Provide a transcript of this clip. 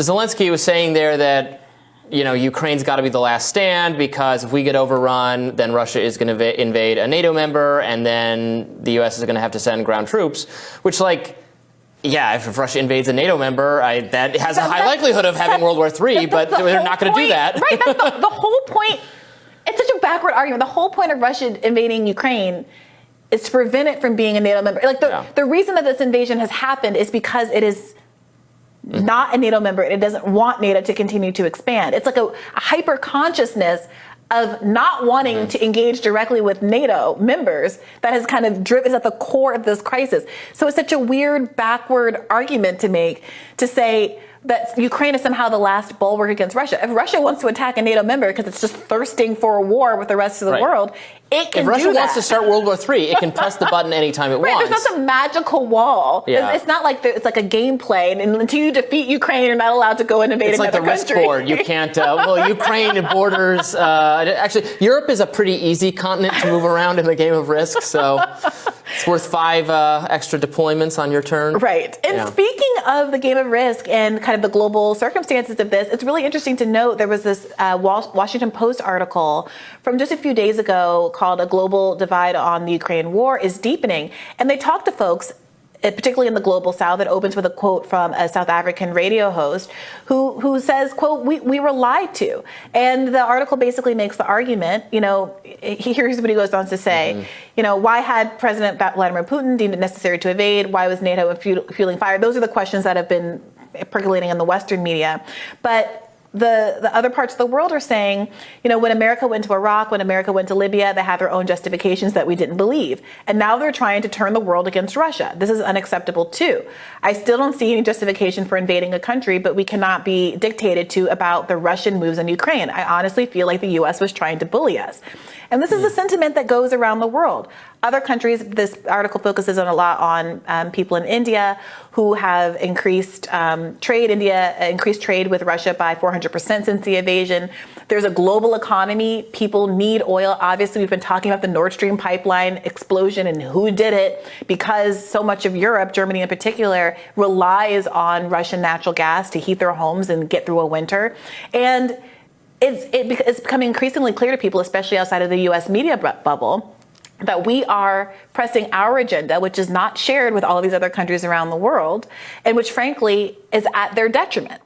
Zelensky was saying there that, Ukraine's got to be the last stand because if we get overrun, then Russia is going to invade a NATO member, and then the U.S. is going to have to send ground troops, which, if Russia invades a NATO member, that has a high likelihood of having World War III, but they're not going to do that. Right, that's the whole point. It's such a backward argument. The whole point of Russia invading Ukraine is to prevent it from being a NATO member. The reason that this invasion has happened is because it is not a NATO member and it doesn't want NATO to continue to expand. It's like a hyper consciousness of not wanting to engage directly with NATO members that has kind of is at the core of this crisis. So it's such a weird backward argument to make, to say that Ukraine is somehow the last bulwark against Russia. If Russia wants to attack a NATO member because it's just thirsting for a war with the rest of the world, it can do that. If Russia wants to start World War III, it can press the button anytime it wants. There's not some magical wall. Yeah. It's not like it's like a gameplay, and until you defeat Ukraine, you're not allowed to go and invade another country. It's like the risk board. You can't, Ukraine borders, actually, Europe is a pretty easy continent to move around in the game of Risk, so it's worth 5 extra deployments on your turn. Right. And speaking of the game of Risk and kind of the global circumstances of this, it's really interesting to note there was this Washington Post article from just a few days ago called "A Global Divide on the Ukraine War is Deepening." And they talked to folks, particularly in the global south. It opens with a quote from a South African radio host who says, quote, we were lied to. And the article basically makes the argument, here's what he goes on to say, why had President Vladimir Putin deemed it necessary to invade? Why was NATO fueling fire? Those are the questions that have been percolating in the Western media. But the other parts of the world are saying, when America went to Iraq, when America went to Libya, they had their own justifications that we didn't believe. And now they're trying to turn the world against Russia. This is unacceptable too. I still don't see any justification for invading a country, but we cannot be dictated to about the Russian moves in Ukraine. I honestly feel like the U.S. was trying to bully us. And this is a sentiment that goes around the world. Other countries, this article focuses a lot on people in India who have increased trade. India increased trade with Russia by 400% since the invasion. There's a global economy. People need oil. Obviously, we've been talking about the Nord Stream pipeline explosion and who did it, because so much of Europe, Germany in particular, relies on Russian natural gas to heat their homes and get through a winter. And it's becoming increasingly clear to people, especially outside of the U.S. media bubble, that we are pressing our agenda, which is not shared with all of these other countries around the world, and which, frankly, is at their detriment.